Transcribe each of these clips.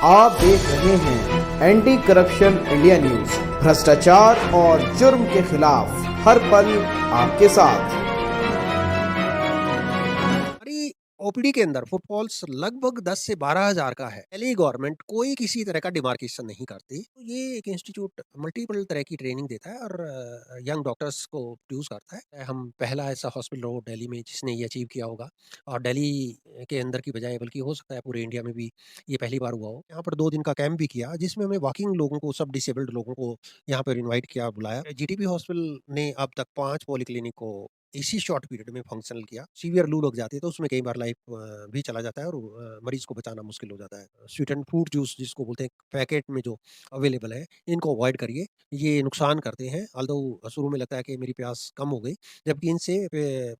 आप देख रहे हैं एंटी करप्शन इंडिया न्यूज, भ्रष्टाचार और जुर्म के खिलाफ हर पल आपके साथ। हमारी ओपीडी के अंदर फुटफॉल्स लगभग 10 से 12,000 का है। दिल्ली गवर्नमेंट कोई किसी तरह का डिमार्केशन नहीं करती। तो ये एक इंस्टीट्यूट मल्टीपल तरह की ट्रेनिंग देता है और यंग डॉक्टर्स को प्रोड्यूस करता है। हम पहला ऐसा हॉस्पिटल हो दिल्ली में जिसने ये अचीव किया होगा और दिल्ली के अंदर की बजाय बल्कि हो सकता है पूरे इंडिया में भी ये पहली बार हुआ हो। यहाँ पर 2 दिन का कैंप भी किया जिसमें हमें वॉकिंग लोगों को, सब डिसेबल्ड लोगों को यहाँ पर इन्वाइट किया, बुलाया। जीटीबी हॉस्पिटल ने अब तक 5 पॉलीक्लिनिक को इसी शॉर्ट पीरियड में फंक्शनल किया। सीवियर लू लग जाती है तो उसमें कई बार लाइफ भी चला जाता है और मरीज को बचाना मुश्किल हो जाता है। स्वीट एंड फ्रूट जूस जिसको बोलते हैं पैकेट में जो अवेलेबल है, इनको अवॉइड करिए। ये नुकसान करते हैं। ऑल्दो शुरू में लगता है कि मेरी प्यास कम हो गई, जबकि इनसे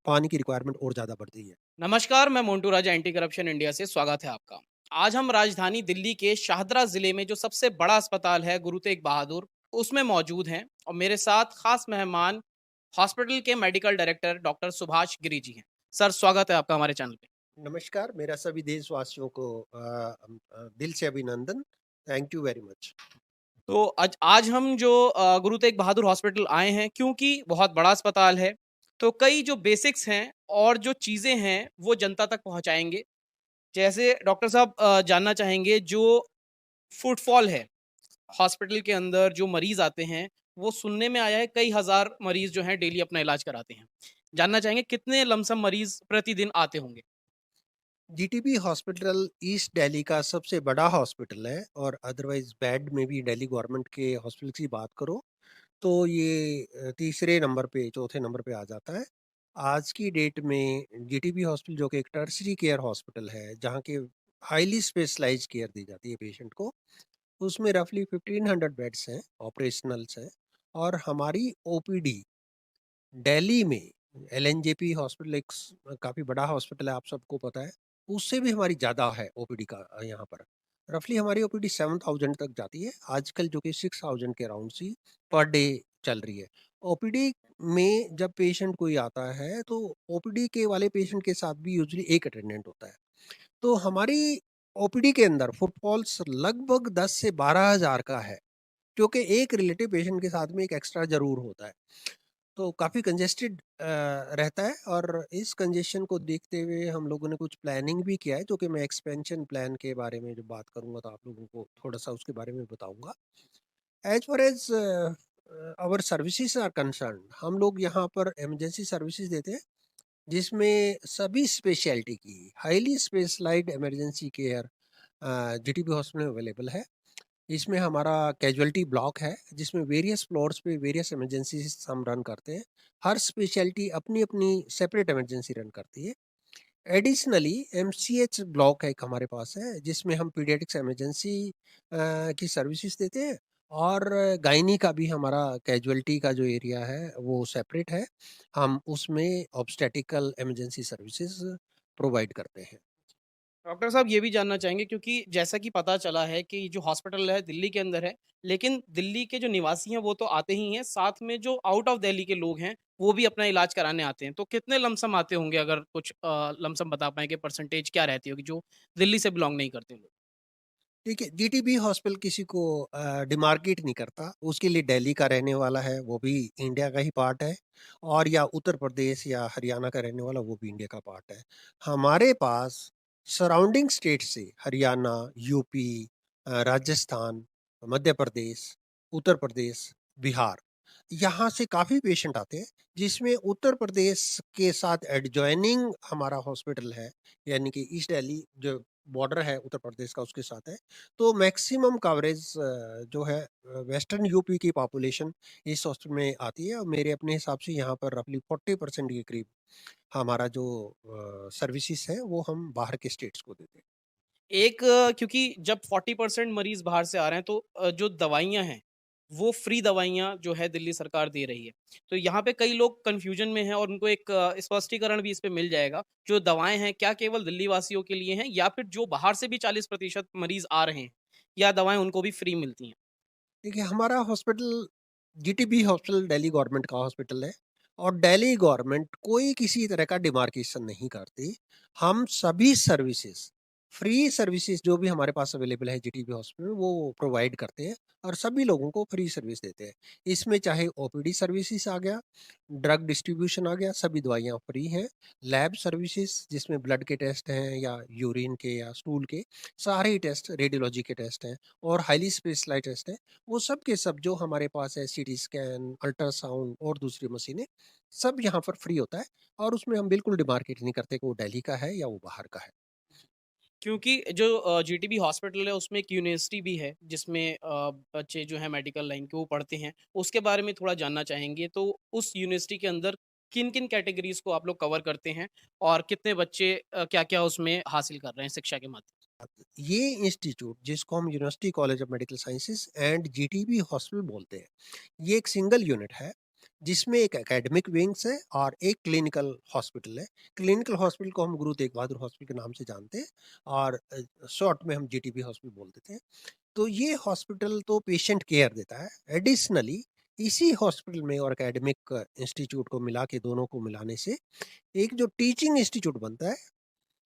पानी की रिक्वायरमेंट और ज़्यादा बढ़ती है। नमस्कार, मैं मोन्टू राजा एंटी करप्शन इंडिया से स्वागत है आपका। आज हम राजधानी दिल्ली के शाहदरा जिले में जो सबसे बड़ा अस्पताल है गुरु तेग बहादुर, उसमें मौजूद हैं और मेरे साथ खास मेहमान हॉस्पिटल के medical director doctor Subhash Giri ji हैं। सर, स्वागत है आपका हमारे चैनल पे। नमस्कार, मेरा सभी देशवासियों को दिल से अभिनंदन। Thank you very much. तो आज हम जो गुरु तेग बहादुर हॉस्पिटल आए हैं क्योंकि बहुत बड़ा अस्पताल है, तो कई जो बेसिक्स हैं और जो चीज़ें हैं वो जनता तक पहुँचाएँगे। जैसे डॉक्टर साहब जानना चाहेंगे जो फुटफॉल है हॉस्पिटल के अंदर जो मरीज आते हैं, वो सुनने में आया है कई हज़ार मरीज जो हैं डेली अपना इलाज कराते हैं। जानना चाहेंगे कितने लमसम मरीज प्रतिदिन आते होंगे? जीटीबी हॉस्पिटल ईस्ट दिल्ली का सबसे बड़ा हॉस्पिटल है और अदरवाइज बेड में भी दिल्ली गवर्नमेंट के हॉस्पिटल की बात करो तो ये तीसरे नंबर पे, चौथे नंबर पे आ जाता है। आज की डेट में जीटीबी हॉस्पिटल जो कि एक टर्शियरी केयर हॉस्पिटल है, जहाँ के हाईली स्पेशलाइज्ड केयर दी जाती है पेशेंट को, उसमें रफली 1500 बेड्स हैं, ऑपरेशनल्स हैं और हमारी ओपीडी दिल्ली में एलएनजेपी हॉस्पिटल एक काफ़ी बड़ा हॉस्पिटल है, आप सबको पता है, उससे भी हमारी ज़्यादा है ओपीडी का यहाँ पर। रफली हमारी ओपीडी 7000 तक जाती है, आजकल जो कि 6000 के अराउंड सी पर डे चल रही है। ओपीडी में जब पेशेंट कोई आता है, तो ओपीडी के वाले पेशेंट के साथ भी यूजुअली एक अटेंडेंट होता है। तो हमारी ओपीडी के अंदर फुटफॉल्स लगभग 10 से 12,000 का है, जो कि एक रिलेटिव पेशेंट के साथ में एक एक्स्ट्रा ज़रूर होता है। तो काफ़ी कंजेस्टेड रहता है और इस कंजेशन को देखते हुए हम लोगों ने कुछ प्लानिंग भी किया है, जो कि मैं एक्सपेंशन प्लान के बारे में जब बात करूँगा तो आप लोगों को थोड़ा-सा उसके बारे में बताऊँगा। As far as our services are concerned, हम लोग यहाँ पर इमरजेंसी सर्विसेज़ देते हैं, जिसमें सभी स्पेशलिटी की highly specialised emergency care GTB hospital में अवेलेबल है। इसमें हमारा कैजुअल्टी ब्लॉक है, जिसमें वेरियस फ्लोर्स पे वेरियस इमरजेंसीज़ हम रन करते हैं। हर स्पेशलिटी अपनी-अपनी सेपरेट इमरजेंसी रन करती है। एडिशनली एमसीएच ब्लॉक है एक हमारे पास है, जिसमें हम पीडियाट्रिक्स इमरजेंसी की सर्विसेज़ देते हैं और गायनी का भी हमारा कैजुअल्टी का जो एरिया है, वो सेपरेट है। हम उसमें ऑब्स्टेट्रिकल इमरजेंसी सर्विसेज़ प्रोवाइड करते हैं। डॉक्टर साहब ये भी जानना चाहेंगे क्योंकि जैसा कि पता चला है कि जो हॉस्पिटल है दिल्ली के अंदर है, लेकिन दिल्ली के जो निवासी हैं वो तो आते ही हैं, साथ में जो आउट ऑफ दिल्ली के लोग हैं, वो भी अपना इलाज कराने आते हैं। तो कितने लमसम आते होंगे अगर कुछ लमसम बता पाएँ कि परसेंटेज क्या रहती होगी जो दिल्ली से बिलॉन्ग नहीं करते लोग? देखिए, जीटीबी हॉस्पिटल किसी को डिमार्केट नहीं करता, उसके लिए दिल्ली का रहने वाला है, वो भी इंडिया का ही पार्ट है और या उत्तर प्रदेश या हरियाणा का रहने वाला, वो भी इंडिया का पार्ट है। हमारे पास सराउंडिंग स्टेट से हरियाणा, यूपी, राजस्थान, मध्य प्रदेश, उत्तर प्रदेश, बिहार, यहाँ से काफ़ी पेशेंट आते हैं, जिसमें उत्तर प्रदेश के साथ एडजॉइनिंग हमारा हॉस्पिटल है, यानी कि ईस्ट दिल्ली जो बॉर्डर है उत्तर प्रदेश का उसके साथ है। तो मैक्सिमम कवरेज जो है वेस्टर्न यूपी की पॉपुलेशन इस हॉस्पिटल में आती है और मेरे अपने हिसाब से यहाँ पर रफली 40% के करीब हमारा जो सर्विसेज है वो हम बाहर के स्टेट्स को देते हैं। एक क्योंकि जब 40% मरीज़ बाहर से आ रहे हैं तो जो दवाइयाँ हैं, वो फ्री दवाइयाँ जो है दिल्ली सरकार दे रही है। तो यहाँ पे कई लोग कन्फ्यूज़न में हैं और उनको एक स्पष्टीकरण भी इस पे मिल जाएगा। जो दवाएँ हैं क्या केवल दिल्ली वासियों के लिए हैं या फिर जो बाहर से भी 40% मरीज़ आ रहे हैं, या दवाएँ उनको भी फ्री मिलती हैं? देखिए, हमारा hospital GTB hospital Delhi government का हॉस्पिटल है और दिल्ली गवर्नमेंट कोई किसी तरह का डिमार्केशन नहीं करती। हम सभी सर्विसेज फ्री सर्विसेज जो भी हमारे पास अवेलेबल है जीटीबी हॉस्पिटल में वो प्रोवाइड करते हैं और सभी लोगों को फ्री सर्विस देते हैं। इसमें चाहे ओपीडी सर्विसेज आ गया, ड्रग डिस्ट्रीब्यूशन आ गया, सभी दवाइयाँ फ्री हैं। लैब सर्विसेज जिसमें ब्लड के टेस्ट हैं या यूरिन के या स्टूल के, सारे ही टेस्ट, रेडियोलॉजी के टेस्ट हैं और हाईली स्पेशलाइज्ड टेस्ट हैं, वो सब के सब जो हमारे पास है, सीटी स्कैन, अल्ट्रासाउंड और दूसरी मशीनें, सब यहाँ पर फ्री होता है और उसमें हम बिल्कुल डिमार्केट नहीं करते कि वो दिल्ली का है या वो बाहर का है। क्योंकि जो जीटीबी हॉस्पिटल है उसमें एक यूनिवर्सिटी भी है जिसमें बच्चे जो हैं मेडिकल लाइन के वो पढ़ते हैं। उसके बारे में थोड़ा जानना चाहेंगे। तो उस यूनिवर्सिटी के अंदर किन-किन कैटेगरीज़ को आप लोग कवर करते हैं और कितने बच्चे क्या-क्या उसमें हासिल कर रहे हैं शिक्षा के माध्यम ये इंस्टीट्यूट जिसको हम university college of medical sciences and GTB hospital बोलते हैं, ये एक सिंगल यूनिट है जिसमें एक एकेडमिक विंग्स है और एक क्लिनिकल हॉस्पिटल है। क्लिनिकल हॉस्पिटल को हम गुरु तेग बहादुर हॉस्पिटल के नाम से जानते हैं और शॉर्ट में हम जीटीबी हॉस्पिटल बोल देते हैं। तो ये हॉस्पिटल तो पेशेंट केयर देता है। एडिशनली इसी हॉस्पिटल में और एकेडमिक इंस्टीट्यूट को मिला के, दोनों को मिलाने से एक जो टीचिंग इंस्टीट्यूट बनता है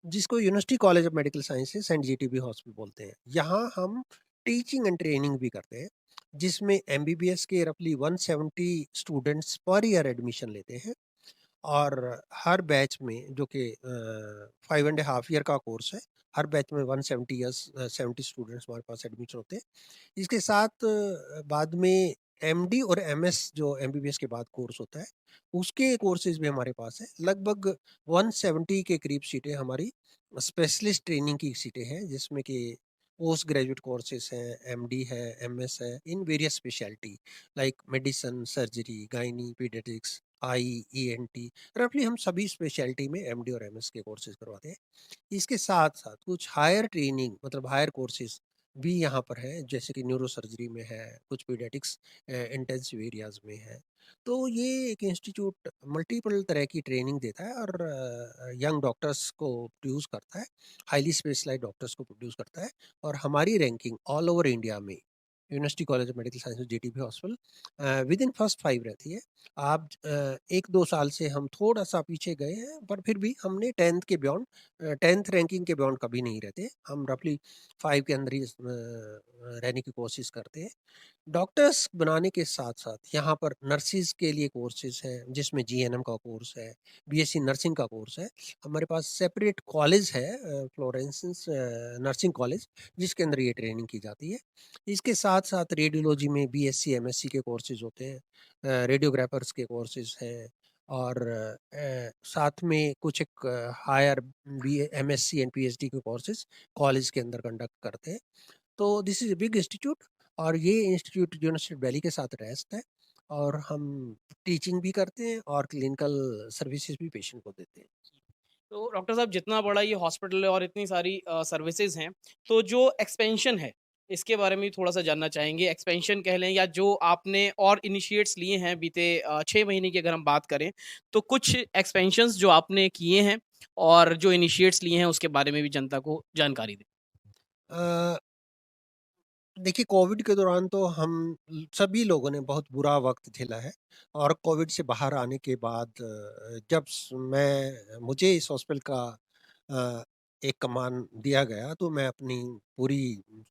जिसको university college of medical sciences and GTB hospital बोलते हैं। यहाँ हम टीचिंग एंड ट्रेनिंग भी करते हैं जिसमें एमबीबीएस के रफली 170 स्टूडेंट्स पर ईयर एडमिशन लेते हैं और हर बैच में जो कि 5.5 ईयर का कोर्स है, हर बैच में 70 स्टूडेंट्स हमारे पास एडमिशन होते हैं। इसके साथ बाद में एमडी और एमएस जो एमबीबीएस के बाद कोर्स होता है, उसके कोर्सेज भी हमारे पास है। लगभग 170 के करीब सीटें हमारी स्पेशलिस्ट ट्रेनिंग की सीटें हैं जिसमें कि पोस्ट ग्रेजुएट कोर्सेज हैं, एमडी है, एमएस है in various speciality like medicine, surgery, gynae, paediatrics, I, ENT, रफली हम सभी स्पेशलिटी में एमडी और एमएस के कोर्सेज करवाते हैं। इसके साथ-साथ कुछ हायर ट्रेनिंग मतलब हायर कोर्सेज़ भी यहाँ पर है, जैसे कि न्यूरो सर्जरी में है, कुछ पीडियाट्रिक्स इंटेंसिव एरियाज़ में है। तो ये एक इंस्टीट्यूट मल्टीपल तरह की ट्रेनिंग देता है और यंग डॉक्टर्स को प्रोड्यूस करता है, हाइली स्पेशलाइज्ड डॉक्टर्स को प्रोड्यूस करता है और हमारी रैंकिंग ऑल ओवर इंडिया में university college of medical sciences GTB hospital within first 5 रहती है। आप 1-2 साल से हम थोड़ा-सा पीछे गए हैं, पर फिर भी हमने 10th के बियॉन्ड 10th रैंकिंग के बियॉन्ड कभी नहीं रहते। हम रफली 5 के अंदर ही रहने की कोशिश करते हैं। डॉक्टर्स बनाने के साथ-साथ यहाँ पर नर्सिज़ के लिए कोर्सेज़ हैं, जिसमें जीएनएम का कोर्स है, बीएससी नर्सिंग का कोर्स है। हमारे पास सेपरेट कॉलेज है फ्लोरेंस नर्सिंग कॉलेज, जिसके अंदर ये ट्रेनिंग की जाती है। इसके साथ-साथ रेडियोलॉजी में बीएससी, एमएससी के कोर्सेज़ होते हैं, रेडियोग्राफर्स के कोर्सेज़ हैं और साथ में कुछ एक higher BA, MSc and PhD के कोर्सेज़ कॉलेज के अंदर कंडक्ट करते हैं। तो this is a big institute और ये इंस्टीट्यूट यूनिवर्सिटी दिल्ली के साथ रेस्ट है और हम टीचिंग भी करते हैं और क्लिनिकल सर्विसेज भी पेशेंट को देते हैं। तो डॉक्टर साहब जितना बड़ा ये हॉस्पिटल है और इतनी सारी सर्विसेज हैं, तो जो एक्सपेंशन है, इसके बारे में भी थोड़ा-सा जानना चाहेंगे। एक्सपेंशन कह लें या जो आपने और इनिशिएट्स लिए हैं बीते 6 महीने की अगर हम बात करें, तो कुछ एक्सपेंशंस जो आपने किए हैं और जो इनिशिएट्स लिए हैं उसके बारे में भी जनता को जानकारी दें। अ, देखिए कोविड के दौरान तो हम सभी लोगों ने बहुत बुरा वक़्त झेला है और कोविड से बाहर आने के बाद जब मुझे इस हॉस्पिटल का अ, एक कमान दिया गया तो मैं अपनी पूरी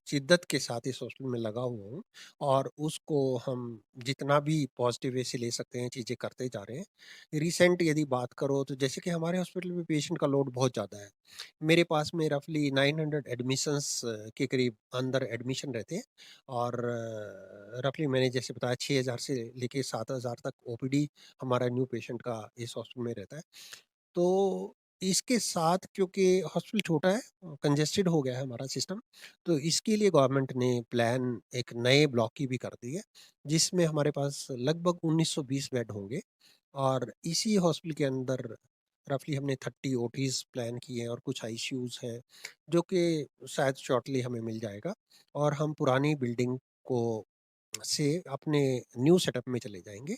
शिद्दत के साथ इस हॉस्पिटल में लगा हुआ हूँ और उसको हम जितना भी पॉजिटिव वे से ले सकते हैं चीज़ें करते जा रहे हैं। रिसेंट यदि बात करो तो जैसे कि हमारे हॉस्पिटल में पेशेंट का लोड बहुत ज़्यादा है। मेरे पास में रफ़ली 900 एडमिशन्स के करीब अंदर एडमिशन रहते हैं और रफ़ली मैंने जैसे बताया 6000 से लेके 7000 तक ओपीडी हमारा न्यू पेशेंट का इस हॉस्पिटल में रहता है। तो इसके साथ क्योंकि हॉस्पिटल छोटा है, कंजेस्टेड हो गया है हमारा सिस्टम, तो इसके लिए गवर्नमेंट ने प्लान एक नए ब्लॉक की भी कर दी है, जिसमें हमारे पास लगभग 1920 बेड होंगे और इसी हॉस्पिटल के अंदर रफ़ली हमने 30 ओटीज़ प्लान किए हैं और कुछ आईसीयूज़ हैं, जो कि शायद शॉर्टली हमें मिल जाएगा और हम पुरानी बिल्डिंग को से अपने न्यू सेटअप में चले जाएँगे।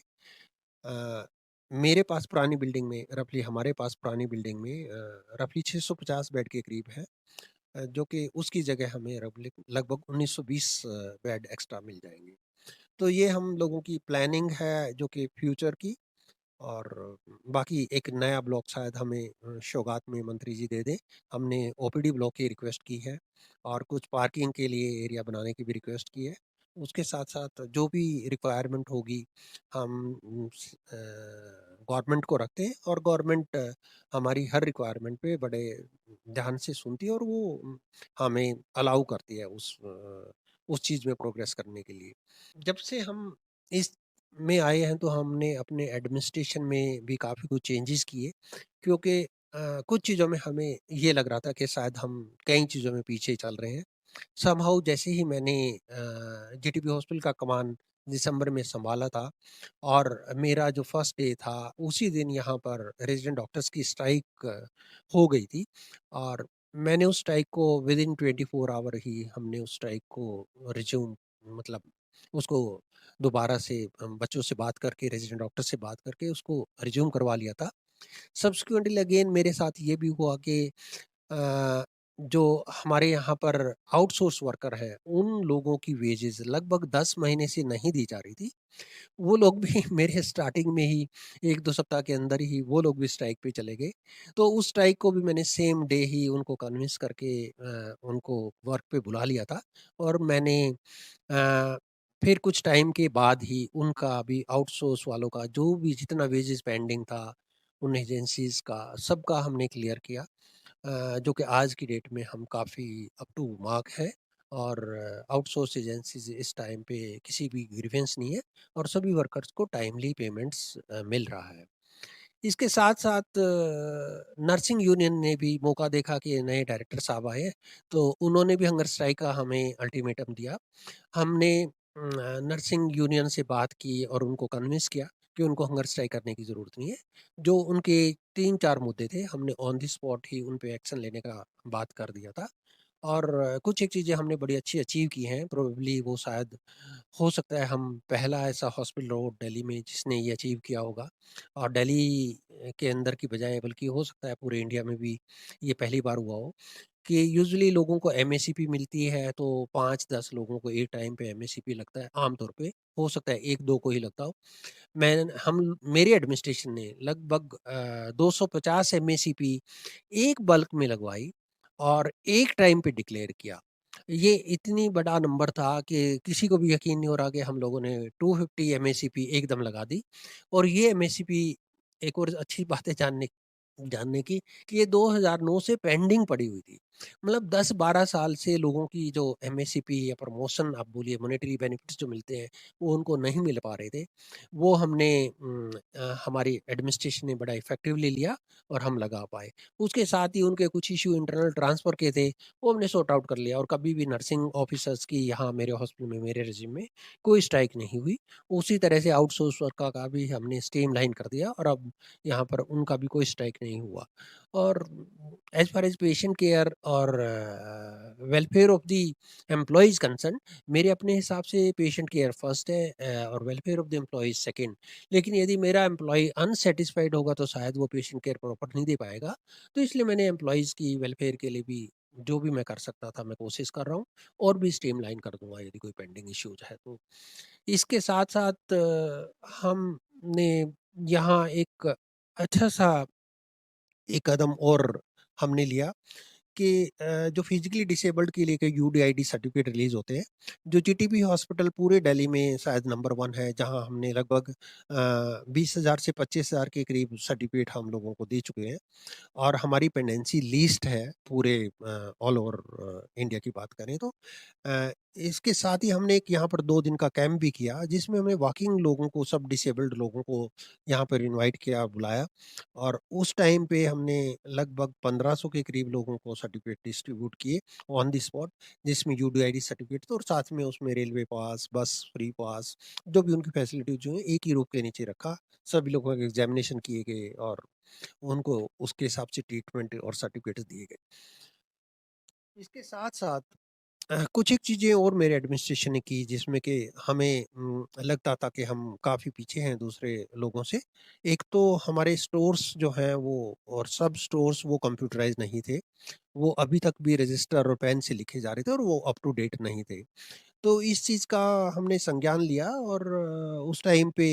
अ, मेरे पास पुरानी बिल्डिंग में रफ़ली हमारे पास पुरानी बिल्डिंग में रफ़ली 650 बेड के करीब है, जो कि उसकी जगह हमें रफ़ली लगभग 1920 बेड एक्स्ट्रा मिल जाएँगे। तो ये हम लोगों की प्लानिंग है जो कि फ्यूचर की और बाकी एक नया ब्लॉक शायद हमें सौगात में मंत्री जी दे दें। हमने ओपीडी ब्लॉक की रिक्वेस्ट की है और कुछ पार्किंग के लिए एरिया बनाने की भी रिक्वेस्ट की है। उसके साथ-साथ जो भी रिक्वायरमेंट होगी हम गवर्नमेंट को रखते हैं और गवर्नमेंट हमारी हर रिक्वायरमेंट पे बड़े ध्यान से सुनती है और वो हमें अलाउ करती है उस चीज़ में प्रोग्रेस करने के लिए। जब से हम इस में आए हैं तो हमने अपने एडमिनिस्ट्रेशन में भी काफ़ी कुछ चेंजेस किए क्योंकि कुछ चीज़ों में हमें ये लग रहा था कि शायद हम कई चीज़ों में पीछे चल रहे हैं। समहाउ जैसे ही मैंने जीटीबी हॉस्पिटल का कमान दिसंबर में सँभाला था और मेरा जो फर्स्ट डे था उसी दिन यहाँ पर रेज़िडेंट डॉक्टर्स की स्ट्राइक हो गई थी और मैंने उस स्ट्राइक को विदिन 24 आवर ही हमने उस स्ट्राइक को रिज़्यूम मतलब उसको दोबारा से बच्चों से बात करके रेज़िडेंट डॉक्टर से बात करके उसको रिज़्यूम करवा लिया था। सब्सिक्वेंटली अगेन मेरे साथ ये भी हुआ कि अ, जो हमारे यहाँ पर आउटसोर्स वर्कर हैं, उन लोगों की वेजेज़ लगभग 10 महीने से नहीं दी जा रही थी। वो लोग भी मेरे स्टार्टिंग में ही 1-2 सप्ताह के अंदर ही वो लोग भी स्ट्राइक पे चले गए। तो उस स्ट्राइक को भी मैंने सेम डे ही उनको कन्विंस करके उनको वर्क पे बुला लिया था और मैंने फिर कुछ टाइम के बाद ही उनका भी आउटसोर्स वालों का जो भी जितना वेजेज़ पेंडिंग था, उन एजेंसीज़ का सबका हमने क्लियर किया। जो कि आज की डेट में हम काफ़ी अप टू मार्क है और आउटसोर्स एजेंसीज इस टाइम पे किसी भी ग्रीवेंस नहीं है और सभी वर्कर्स को टाइमली पेमेंट्स मिल रहा है। इसके साथ-साथ नर्सिंग यूनियन ने भी मौका देखा कि नए डायरेक्टर साहब आए हैं, तो उन्होंने भी हंगर स्ट्राइक का हमें अल्टीमेटम दिया। हमने नर्सिंग यूनियन से बात की और उनको कन्विंस किया कि उनको हंगर स्ट्राइक करने की ज़रूरत नहीं है। जो उनके 3-4 मुद्दे थे, हमने ऑन द स्पॉट ही उन पे एक्शन लेने का बात कर दिया था और कुछ एक चीज़ें हमने बड़ी अच्छी अचीव की हैं। प्रोबेबली वो शायद हो सकता है हम पहला ऐसा हॉस्पिटल हो दिल्ली में जिसने ये अचीव किया होगा और दिल्ली के अंदर की बजाय बल्कि हो सकता है पूरे इंडिया में भी ये पहली बार हुआ हो कि यूजुअली लोगों को एमएससीपी मिलती है तो 5-10 लोगों को एक टाइम पे एमएससीपी लगता है आमतौर पे, हो सकता है 1-2 को ही लगता हो। मैं हम मेरी एडमिनिस्ट्रेशन ने लगभग 250 एमएससीपी एक बल्क में लगवाई और एक टाइम पे डिक्लेयर किया। ये इतनी बड़ा नंबर था कि किसी को भी यकीन नहीं हो रहा कि हम लोगों ने 250 एमएससीपी एकदम लगा दी और ये एमएससीपी एक और अच्छी बात है जानने जानने की कि ये 2009 से पेंडिंग पड़ी हुई थी। मतलब 10-12 साल से लोगों की जो एमएससीपी या प्रमोशन आप बोलिए मॉनेटरी बेनिफिट्स जो मिलते हैं, वो उनको नहीं मिल पा रहे थे। वो हमने हमारी एडमिनिस्ट्रेशन ने बड़ा इफ़ेक्टिवली लिया और हम लगा पाए। उसके साथ ही उनके कुछ इश्यू इंटरनल ट्रांसफ़र के थे, वो हमने सॉर्ट आउट कर लिया और कभी भी नर्सिंग ऑफ़िसर्स की यहाँ मेरे हॉस्पिटल में, मेरे रेज़िम में कोई स्ट्राइक नहीं हुई। उसी तरह से आउटसोर्स वर्क का भी हमने स्ट्रीमलाइन कर दिया और अब यहाँ पर उनका भी कोई स्ट्राइक नहीं हुआ। और as far as patient care और welfare of the employees concerned मेरे अपने हिसाब से पेशेंट केयर फर्स्ट है और welfare of the employees second. लेकिन यदि मेरा एम्प्लॉयी अनसैटिस्फाइड होगा तो शायद वो पेशेंट केयर प्रॉपर नहीं दे पाएगा। तो इसलिए मैंने एम्प्लॉइज़ की वेलफेयर के लिए भी जो भी मैं कर सकता था मैं कोशिश कर रहा हूँ और भी स्ट्रीमलाइन कर दूँगा यदि कोई पेंडिंग इश्यूज़ है तो। इसके साथ-साथ हमने यहाँ एक अच्छा-सा एक कदम और हमने लिया कि जो फिज़िकली डिसेबल्ड के लिए के यूडीआईडी सर्टिफ़िकेट रिलीज़ होते हैं, जो जीटीबी हॉस्पिटल पूरे दिल्ली में शायद नंबर 1 है, जहाँ हमने लगभग 20,000 से 25,000 के करीब सर्टिफ़िकेट हम लोगों को दे चुके हैं। और हमारी पेंडेंसी लीस्ट है पूरे ऑल ओवर इंडिया की बात करें तो। इसके साथ ही हमने एक यहाँ पर 2 दिन का कैंप भी किया जिसमें हमने वॉकिंग लोगों को सब डिसेबल्ड लोगों को यहाँ पर इनवाइट किया, बुलाया और उस टाइम पे हमने लगभग 1500 के करीब लोगों को सर्टिफ़िकेट डिस्ट्रीब्यूट किए ऑन द स्पॉट जिसमें यूडीआईडी सर्टिफ़िकेट थे और साथ में उसमें रेलवे पास, बस फ्री पास जो भी उनकी फैसिलिटी जो है एक ही रूफ के नीचे रखा। सभी लोगों के एग्ज़ामिनेशन किए गए और उनको उसके हिसाब से ट्रीटमेंट और सर्टिफ़िकेट्स दिए गए। इसके साथ-साथ कुछ एक चीज़ें और मेरे एडमिनिस्ट्रेशन ने की जिसमें कि हमें लगता था कि हम काफ़ी पीछे हैं दूसरे लोगों से। एक तो हमारे स्टोर्स जो हैं वो और सब स्टोर्स वो कंप्यूटराइज़ नहीं थे। वो अभी तक भी रजिस्टर और पेन से लिखे जा रहे थे और वो अप टू डेट नहीं थे। तो इस चीज़ का हमने संज्ञान लिया और उस टाइम पे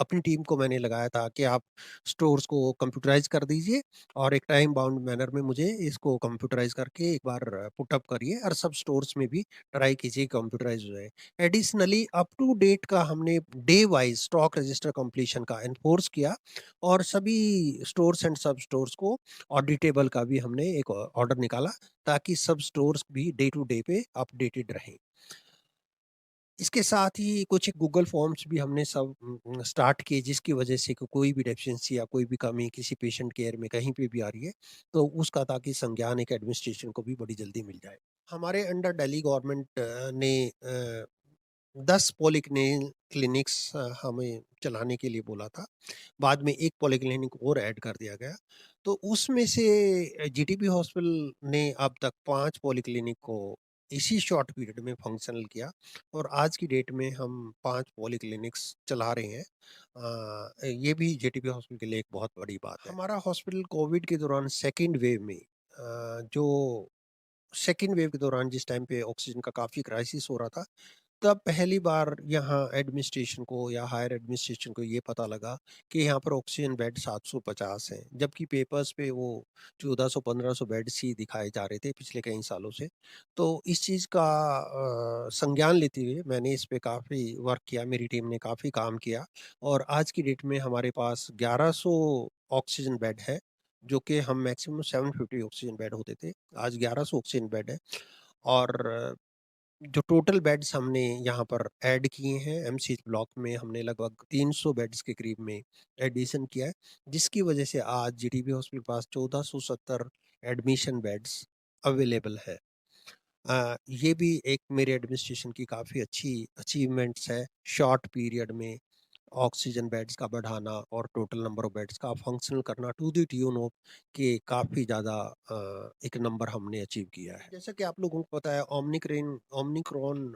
अपनी टीम को मैंने लगाया था कि आप स्टोर्स को कंप्यूटराइज़ कर दीजिए और एक टाइम बाउंड मैनर में मुझे इसको कंप्यूटराइज़ करके एक बार पुट अप करिए और सब स्टोर्स में भी ट्राई कीजिए कंप्यूटराइज़ हो जाए। एडिशनली अप टू डेट का हमने day wise stock register completion का एनफोर्स किया और सभी स्टोर्स एंड सब स्टोर्स को ऑडिटेबल का भी हमने एक ऑर्डर निकाला ताकि सब स्टोर्स भी डे टू डे पे अपडेटेड रहें। इसके साथ ही कुछ गूगल फॉर्म्स भी हमने सब स्टार्ट किए जिसकी वजह से कि कोई भी डेफिशिएंसी या कोई भी कमी किसी पेशेंट केयर में कहीं पे भी आ रही है, तो उसका ताकि संज्ञान एक एडमिनिस्ट्रेशन को भी बड़ी जल्दी मिल जाए। हमारे अंडर दिल्ली गवर्नमेंट ने 10 पॉलीक्लिनिक्स हमें चलाने के लिए बोला था। बाद में 1 पॉलीक्लिनिक और ऐड कर दिया गया। तो उसमें से जीटीबी हॉस्पिटल ने अब तक 5 पॉलीक्लिनिक को इसी शॉर्ट पीरियड में फंक्शनल किया और आज की डेट में हम 5 पॉलीक्लिनिक्स चला रहे हैं। ये भी जेटीबी हॉस्पिटल के लिए एक बहुत बड़ी बात है। हमारा हॉस्पिटल कोविड के दौरान सेकंड वेव में जो सेकंड वेव के दौरान जिस टाइम पे ऑक्सीजन का काफ़ी क्राइसिस हो रहा था, तब पहली बार यहाँ एडमिनिस्ट्रेशन को या हायर एडमिनिस्ट्रेशन को ये पता लगा कि यहाँ पर ऑक्सीजन बेड 750 हैं, जबकि पेपर्स पे वो 1400-1500 बेड्स ही दिखाए जा रहे थे पिछले कई सालों से। तो इस चीज़ का संज्ञान लेते हुए मैंने इस पे काफ़ी वर्क किया, मेरी टीम ने काफ़ी काम किया और आज की डेट में हमारे पास 1100 ऑक्सीजन बेड है, जो कि हम मैक्सिमम 750 ऑक्सीजन बेड होते थे, आज 1100 ऑक्सीजन बेड है और जो टोटल बेड्स हमने यहाँ पर ऐड किए हैं एमसीएच ब्लॉक में हमने लगभग 300 बेड्स के करीब में एडिशन किया है, जिसकी वजह से आज जीटीबी हॉस्पिटल के पास 1470 एडमिशन बेड्स अवेलेबल है। ये भी एक मेरे एडमिनिस्ट्रेशन की काफ़ी अच्छी अचीवमेंट्स है, शॉर्ट पीरियड में ऑक्सीजन बेड्स का बढ़ाना और टोटल नंबर ऑफ बेड्स का फंक्शनल करना टू द ट्यून ऑफ कि काफ़ी ज़्यादा एक नंबर हमने अचीव किया है। जैसा कि आप लोगों को पता है ओमिक्रॉन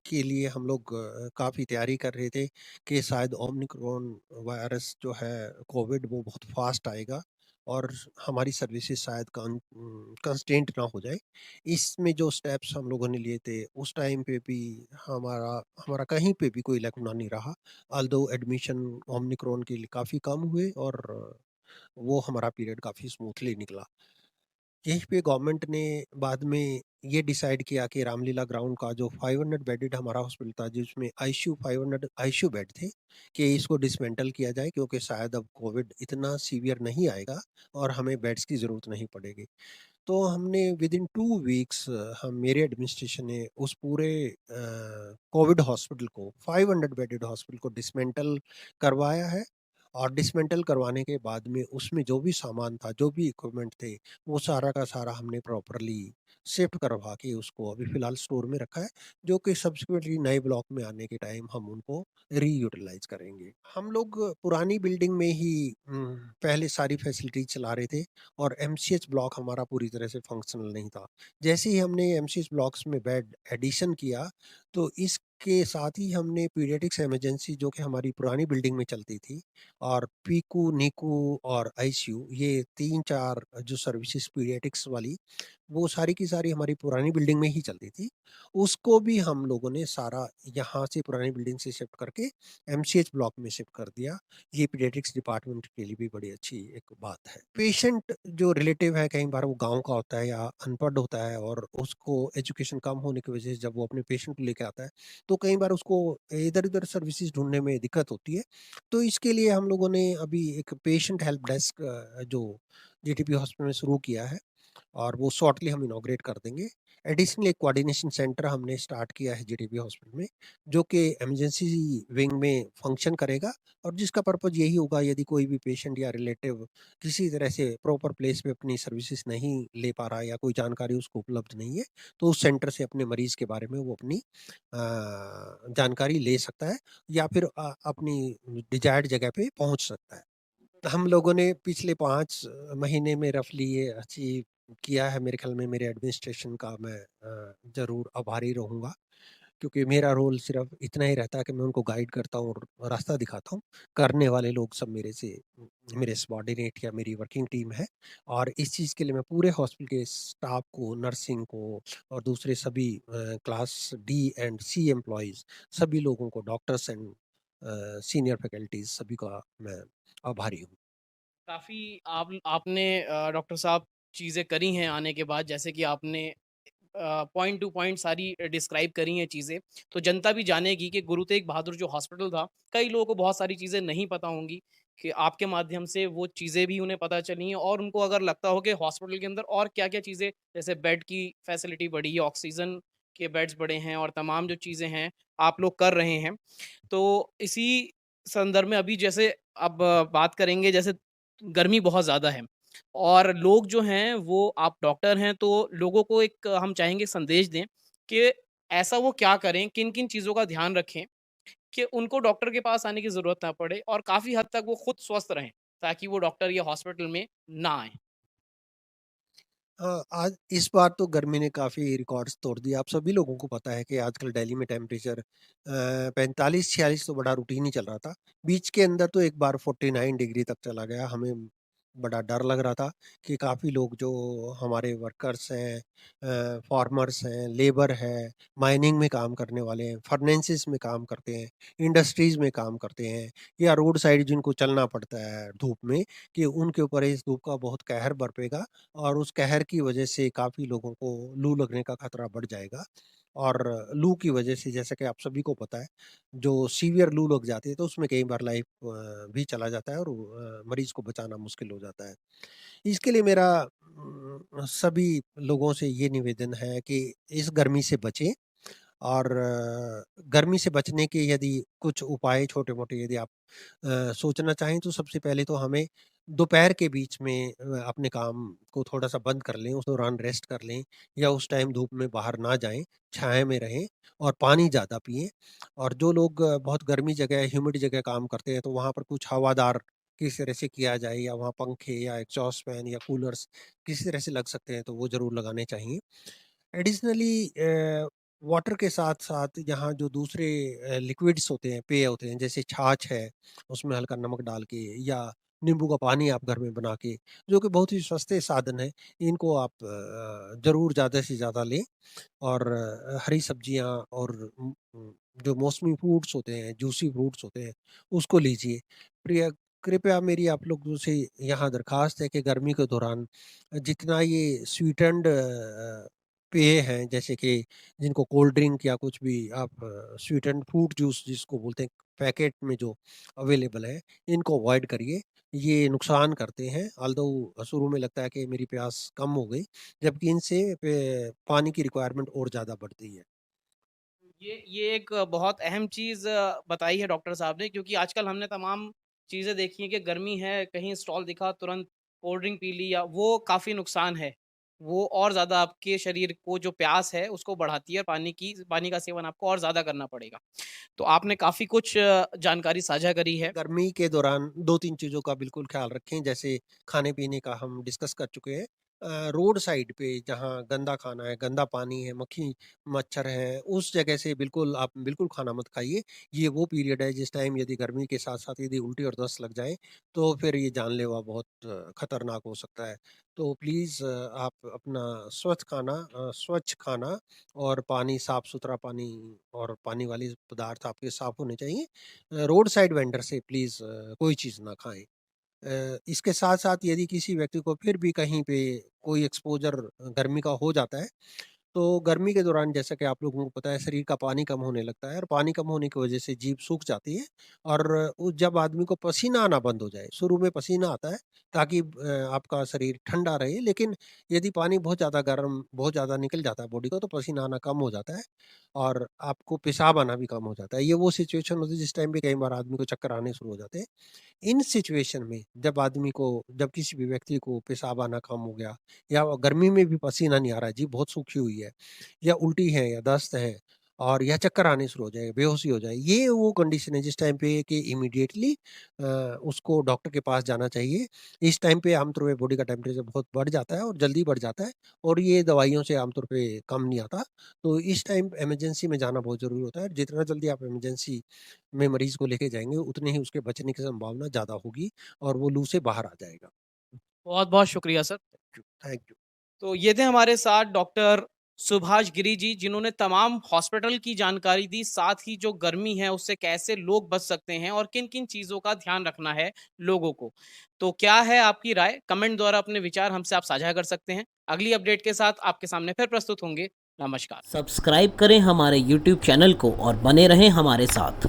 के लिए हम लोग काफ़ी तैयारी कर रहे थे कि शायद ओमिक्रॉन वायरस जो है कोविड वो बहुत फास्ट आएगा और हमारी सर्विसेज शायद कंस्टेंट ना हो जाए। इसमें जो स्टेप्स हम लोगों ने लिए थे उस टाइम पे भी हमारा हमारा कहीं पे भी कोई लैकुना नहीं रहा। ऑल्दो एडमिशन ओमिक्रॉन के लिए काफ़ी कम हुए और वो हमारा पीरियड काफ़ी स्मूथली निकला। यहीं पे गवर्नमेंट ने बाद में ये डिसाइड किया कि रामलीला ग्राउंड का जो 500 बेडेड हमारा हॉस्पिटल था जिसमें आईसीयू 500 आईसीयू बेड थे कि इसको डिसमेंटल किया जाए क्योंकि शायद अब कोविड इतना सीवियर नहीं आएगा और हमें बेड्स की ज़रूरत नहीं पड़ेगी। तो हमने विद इन 2 वीक्स हम मेरे एडमिनिस्ट्रेशन ने उस पूरे कोविड हॉस्पिटल को 500 बेडेड हॉस्पिटल को डिसमेंटल करवाया है और डिसमेंटल करवाने के बाद में उसमें जो भी सामान था, जो भी इक्विपमेंट थे, वो सारा का सारा हमने प्रॉपर्ली शिफ्ट करवा के उसको अभी फ़िलहाल स्टोर में रखा है, जो कि सब्सिक्वेंटली नए ब्लॉक में आने के टाइम हम उनको रीयूटिलाइज़ करेंगे। हम लोग पुरानी बिल्डिंग में ही पहले सारी फैसिलिटीज़ चला रहे थे और एमसीएच ब्लॉक हमारा पूरी तरह से फंक्शनल नहीं था। जैसे ही हमने एमसीएच ब्लॉक्स में बेड एडिशन किया, तो इसके साथ ही हमने पीडियाट्रिक्स इमरजेंसी जो कि हमारी पुरानी बिल्डिंग में चलती थी और पीकू, नीकू और आईसीयू ये 3-4 जो सर्विसेज़ पीडियाट्रिक्स वाली, वो सारी की सारी हमारी पुरानी बिल्डिंग में ही चलती थी। उसको भी हम लोगों ने सारा यहाँ से पुरानी बिल्डिंग से शिफ्ट करके एमसीएच ब्लॉक में शिफ्ट कर दिया। ये पीडियाट्रिक्स डिपार्टमेंट के लिए भी बड़ी अच्छी एक बात है। पेशेंट जो रिलेटिव है कई बार वो गाँव का होता है या अनपढ़ होता है और उसको एजुकेशन कम होने की वजह से जब वो अपने पेशेंट को लेके आता है, तो कई बार उसको इधर-उधर सर्विसेज़ ढूँढने में दिक्कत होती है। तो इसके लिए हम लोगों ने अभी एक पेशेंट हेल्प डेस्क जो जीटीबी हॉस्पिटल में शुरू किया है और वो शॉर्टली हम इनॉग्रेट कर देंगे। एडिशनल एक कोऑर्डिनेशन सेंटर हमने स्टार्ट किया है जीटीबी हॉस्पिटल में, जो कि इमरजेंसी विंग में फंक्शन करेगा और जिसका पर्पज़ यही होगा यदि कोई भी पेशेंट या रिलेटिव किसी तरह से प्रॉपर प्लेस पे अपनी सर्विसेज़ नहीं ले पा रहा है या कोई जानकारी उसको उपलब्ध नहीं है, तो उस सेंटर से अपने मरीज़ के बारे में वो अपनी जानकारी ले सकता है या फिर अपनी डिज़ायर्ड जगह पे पहुँच सकता है। हम लोगों ने पिछले 5 महीने में रफ़ली ये अचीव किया है मेरे ख़्याल में मेरे एडमिनिस्ट्रेशन का मैं ज़रूर आभारी रहूँगा क्योंकि मेरा रोल सिर्फ़ इतना ही रहता है कि मैं उनको गाइड करता हूँ और रास्ता दिखाता हूँ। करने वाले लोग सब मेरे सबॉर्डिनेट या मेरी वर्किंग टीम है, और इस चीज़ के लिए मैं पूरे हॉस्पिटल के स्टाफ को, नर्सिंग को और दूसरे सभी class D and C employees, सभी लोगों को, डॉक्टर्स एंड सीनियर फैकल्टीज़, सभी का मैं आभारी हूँ। काफ़ी आपने डॉक्टर साहब चीज़ें करी हैं आने के बाद, जैसे कि आपने पॉइंट टू पॉइंट सारी डिस्क्राइब करी हैं चीज़ें, तो जनता भी जानेगी कि गुरु तेग बहादुर जो हॉस्पिटल था, कई लोगों को बहुत सारी चीज़ें नहीं पता होंगी, कि आपके माध्यम से वो चीज़ें भी उन्हें पता चली हैं, और उनको अगर लगता हो कि हॉस्पिटल के अंदर और क्या-क्या चीज़ें, जैसे बेड की फैसिलिटी बढ़ी है, ऑक्सीजन के बेड्स बढ़े हैं और तमाम जो चीज़ें हैं, आप लोग कर रहे हैं। तो इसी संदर्भ में अभी जैसे अब बात करेंगे, जैसे गर्मी बहुत ज़्यादा है और लोग जो हैं वो, आप डॉक्टर हैं तो लोगों को एक हम चाहेंगे संदेश दें कि ऐसा वो क्या करें, किन-किन चीज़ों का ध्यान रखें कि उनको डॉक्टर के पास आने की ज़रूरत ना पड़े और काफ़ी हद तक वो खुद स्वस्थ रहें, ताकि वो डॉक्टर या हॉस्पिटल में ना आएँ। आज इस बार तो गर्मी ने काफ़ी रिकॉर्ड्स तोड़ दिए। आप सभी लोगों को पता है कि आजकल दिल्ली में टेम्परेचर 45-46 तो बड़ा रूटीन ही चल रहा था। बीच के अंदर तो एक बार 49 डिग्री तक चला गया। हमें बड़ा डर लग रहा था कि काफ़ी लोग जो हमारे वर्कर्स हैं, फार्मर्स हैं, लेबर है, माइनिंग में काम करने वाले हैं, फर्नेंसिस में काम करते हैं, इंडस्ट्रीज़ में काम करते हैं, या रोड साइड जिनको चलना पड़ता है धूप में, कि उनके ऊपर इस धूप का बहुत कहर बरपेगा, और उस कहर की वजह से काफ़ी लोगों को लू लगने का खतरा बढ़ जाएगा। और लू की वजह से, जैसा कि आप सभी को पता है, जो सीवियर लू लग जाती है तो उसमें कई बार लाइफ भी चला जाता है, और मरीज़ को बचाना मुश्किल हो जाता है। इसके लिए मेरा सभी लोगों से ये निवेदन है कि इस गर्मी से बचें, और गर्मी से बचने के यदि कुछ उपाय छोटे-मोटे यदि आप सोचना चाहें, तो सबसे पहले तो हमें दोपहर के बीच में अपने काम को थोड़ा-सा बंद कर लें, उस दौरान रेस्ट कर लें, या उस टाइम धूप में बाहर ना जाएँ, छाया में रहें और पानी ज़्यादा पिएँ। और जो लोग बहुत गर्मी जगह, ह्यूमिड जगह काम करते हैं, तो वहाँ पर कुछ हवादार किस तरह से किया जाए, या वहाँ पंखे या एग्ज़ॉस्ट फैन या कूलर्स किसी तरह से लग सकते हैं, तो वो ज़रूर लगाने चाहिए। एडिशनली वाटर के साथ-साथ यहाँ जो दूसरे लिक्विड्स होते हैं, पेय होते हैं, जैसे छाछ है, उसमें हल्का नमक डाल के, या नींबू का पानी आप घर में बना के, जो कि बहुत ही सस्ते साधन हैं, इनको आप ज़रूर ज़्यादा से ज़्यादा लें। और हरी सब्जियाँ और जो मौसमी फ्रूट्स होते हैं, जूसी फ्रूट्स होते हैं, उसको लीजिए। प्रिय कृपया मेरी आप लोगों से यहाँ दरख्वास्त है कि गर्मी के दौरान जितना ये स्वीटेंड पेय हैं, जैसे कि जिनको कोल्ड ड्रिंक या कुछ भी आप स्वीटेंड फ्रूट जूस जिसको बोलते हैं, पैकेट में जो अवेलेबल है, इनको अवॉइड करिए। ये नुकसान करते हैं, ऑल्दो शुरू में लगता है कि मेरी प्यास कम हो गई, जबकि इनसे पानी की रिक्वायरमेंट और ज़्यादा बढ़ती है। ये एक बहुत अहम चीज़ बताई है डॉक्टर साहब ने, क्योंकि आजकल हमने तमाम चीज़ें देखी हैं कि गर्मी है, कहीं स्टॉल दिखा तुरंत कोल्ड ड्रिंक पी ली, या वो काफ़ी नुकसान है। वो और ज़्यादा आपके शरीर को जो प्यास है उसको बढ़ाती है, और पानी का सेवन आपको और ज़्यादा करना पड़ेगा। तो आपने काफ़ी कुछ जानकारी साझा करी है। गर्मी के दौरान 2-3 चीज़ों का बिल्कुल ख़्याल रखें, जैसे खाने-पीने का हम डिस्कस कर चुके हैं। रोड साइड पे जहाँ गंदा खाना है, गंदा पानी है, मक्खी, मच्छर है, उस जगह से बिल्कुल आप बिल्कुल खाना मत खाइए। ये वो पीरियड है जिस टाइम यदि गर्मी के साथ-साथ यदि उल्टी और दस्त लग जाए, तो फिर ये जानलेवा बहुत खतरनाक हो सकता है। तो प्लीज़ आप अपना स्वच्छ खाना और पानी, साफ-सुथरा पानी और पानी वाले पदार्थ आपके साफ होने चाहिए। रोड साइड वेंडर से प्लीज़ कोई चीज़ ना खाएँ। इसके साथ-साथ यदि किसी व्यक्ति को फिर भी कहीं पे कोई एक्सपोज़र गर्मी का हो जाता है, तो गर्मी के दौरान जैसा कि आप लोगों को पता है, शरीर का पानी कम होने लगता है, और पानी कम होने की वजह से जीभ सूख जाती है, और जब आदमी को पसीना आना बंद हो जाए, शुरू में पसीना आता है ताकि आपका शरीर ठंडा रहे, लेकिन यदि पानी बहुत ज़्यादा निकल जाता है बॉडी को, तो पसीना आना कम हो जाता है, और आपको पेशाब आना भी कम हो जाता है। ये वो सिचुएशन होती है जिस टाइम पे कई बार आदमी को चक्कर आने शुरू हो जाते हैं। इन सिचुएशन में जब किसी भी व्यक्ति को पेशाब आना कम हो गया, या गर्मी में भी पसीना नहीं आ रहा है, जीभ बहुत सूखी हुई है, या उल्टी है या दस्त है, और या चक्कर आने शुरू हो जाए, बेहोशी हो जाए, ये वो कंडीशन है जिस टाइम पे कि इमीडिएटली उसको डॉक्टर के पास जाना चाहिए। इस टाइम पे आमतौर पे बॉडी का टेम्परेचर बहुत बढ़ जाता है और जल्दी बढ़ जाता है और ये दवाइयों से आमतौर पे कम नहीं आता। तो इस टाइम इमरजेंसी में जाना बहुत ज़रूरी होता है। जितना जल्दी आप इमरजेंसी में मरीज़ को लेके जाएँगे, उतनी ही उसके बचने की संभावना ज़्यादा होगी और वो लू से बाहर आ जाएगा। बहुत-बहुत शुक्रिया सर। Thank you. तो ये थे हमारे साथ डॉक्टर सुभाष गिरी जी, जिन्होंने तमाम हॉस्पिटल की जानकारी दी, साथ ही जो गर्मी है उससे कैसे लोग बच सकते हैं और किन-किन चीज़ों का ध्यान रखना है लोगों को। तो क्या है आपकी राय? कमेंट द्वारा अपने विचार हमसे आप साझा कर सकते हैं। अगली अपडेट के साथ आपके सामने फिर प्रस्तुत होंगे। नमस्कार। सब्सक्राइब करें हमारे YouTube चैनल को और बने रहें हमारे साथ।